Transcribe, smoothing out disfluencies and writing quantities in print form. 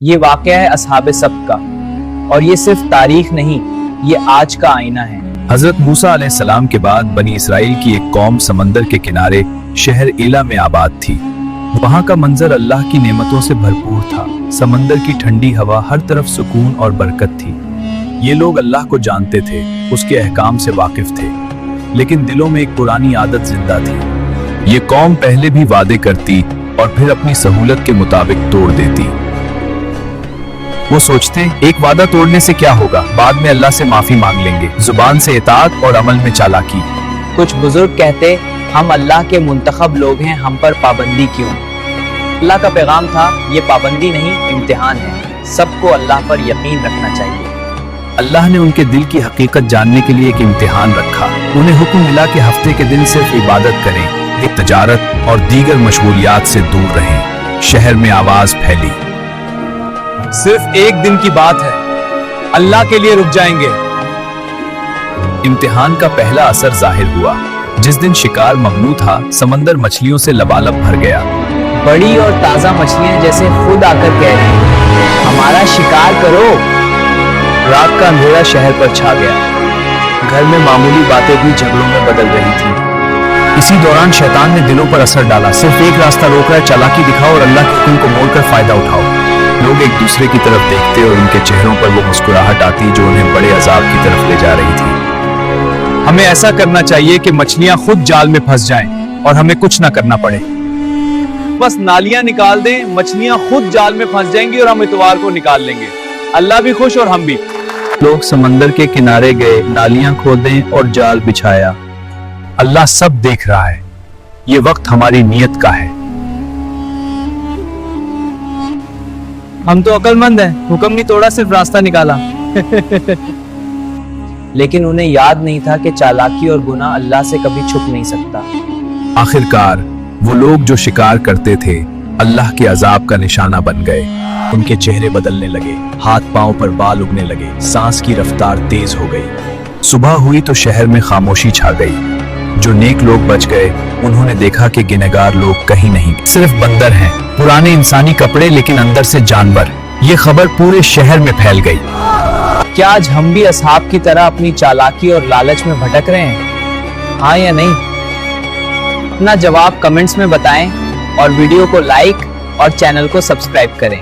یہ واقعہ ہے اصحاب سبت کا، اور یہ صرف تاریخ نہیں، یہ آج کا آئینہ ہے۔ حضرت موسیٰ علیہ السلام کے بعد بنی اسرائیل کی ایک قوم سمندر کے کنارے شہر ایلا میں آباد تھی۔ وہاں کا منظر اللہ کی نعمتوں سے بھرپور تھا۔ سمندر کی ٹھنڈی ہوا، ہر طرف سکون اور برکت تھی۔ یہ لوگ اللہ کو جانتے تھے، اس کے احکام سے واقف تھے، لیکن دلوں میں ایک پرانی عادت زندہ تھی۔ یہ قوم پہلے بھی وعدے کرتی اور پھر اپنی سہولت کے مطابق توڑ دیتی۔ وہ سوچتے ایک وعدہ توڑنے سے کیا ہوگا، بعد میں اللہ سے معافی مانگ لیں گے۔ زبان سے اطاعت اور عمل میں چالاکی۔ کچھ بزرگ کہتے ہم اللہ کے منتخب لوگ ہیں، ہم پر پابندی کیوں؟ اللہ کا پیغام تھا یہ پابندی نہیں، امتحان ہے، سب کو اللہ پر یقین رکھنا چاہیے۔ اللہ نے ان کے دل کی حقیقت جاننے کے لیے ایک امتحان رکھا۔ انہیں حکم ملا کہ ہفتے کے دن صرف عبادت کریں، تجارت اور دیگر مشغولیات سے دور رہیں۔ شہر میں آواز پھیلی، صرف ایک دن کی بات ہے، اللہ کے لیے رک جائیں گے۔ امتحان کا پہلا اثر ظاہر ہوا۔ جس دن شکار ممنوع تھا، سمندر مچھلیوں سے لبالب بھر گیا۔ بڑی اور تازہ مچھلیاں جیسے خود آ کر کہہ رہی ہیں ہمارا شکار کرو۔ رات کا اندھیرا شہر پر چھا گیا۔ گھر میں معمولی باتیں بھی جھگڑوں میں بدل رہی تھی۔ اسی دوران شیطان نے دلوں پر اثر ڈالا۔ صرف ایک راستہ روک رہا ہے، چالاکی دکھاؤ اور اللہ کے حکم کو موڑ کر فائدہ اٹھاؤ۔ لوگ ایک دوسرے کی طرف دیکھتے اور ان کے چہروں پر وہ مسکراہٹ آتی جو انہیں بڑے عذاب کی طرف لے جا رہی تھی۔ ہمیں ایسا کرنا چاہیے کہ مچھلیاں خود جال میں پھنس جائیں اور ہمیں کچھ نہ کرنا پڑے۔ بس نالیاں نکال دیں، مچھلیاں خود جال میں پھنس جائیں گی اور ہم اتوار کو نکال لیں گے۔ اللہ بھی خوش اور ہم بھی۔ لوگ سمندر کے کنارے گئے، نالیاں کھودیں اور جال بچھایا۔ اللہ سب دیکھ رہا ہے، یہ وقت ہماری نیت کا ہے۔ ہم تو عقل مند ہیں، حکم نہیں توڑا، صرف راستہ نکالا۔ لیکن انہیں یاد نہیں تھا کہ چالاکی اور گناہ اللہ سے کبھی چھپ نہیں سکتا۔ آخرکار وہ لوگ جو شکار کرتے تھے اللہ کے عذاب کا نشانہ بن گئے۔ ان کے چہرے بدلنے لگے، ہاتھ پاؤں پر بال اگنے لگے، سانس کی رفتار تیز ہو گئی۔ صبح ہوئی تو شہر میں خاموشی چھا گئی۔ جو نیک لوگ بچ گئے، انہوں نے دیکھا کہ گنہگار لوگ کہیں نہیں، صرف بندر ہیں، پرانے انسانی کپڑے لیکن اندر سے جانور۔ یہ خبر پورے شہر میں پھیل گئی۔ کیا آج ہم بھی اصحاب کی طرح اپنی چالاکی اور لالچ میں بھٹک رہے ہیں؟ ہاں یا نہیں؟ اپنا جواب کمنٹس میں بتائیں اور ویڈیو کو لائک اور چینل کو سبسکرائب کریں۔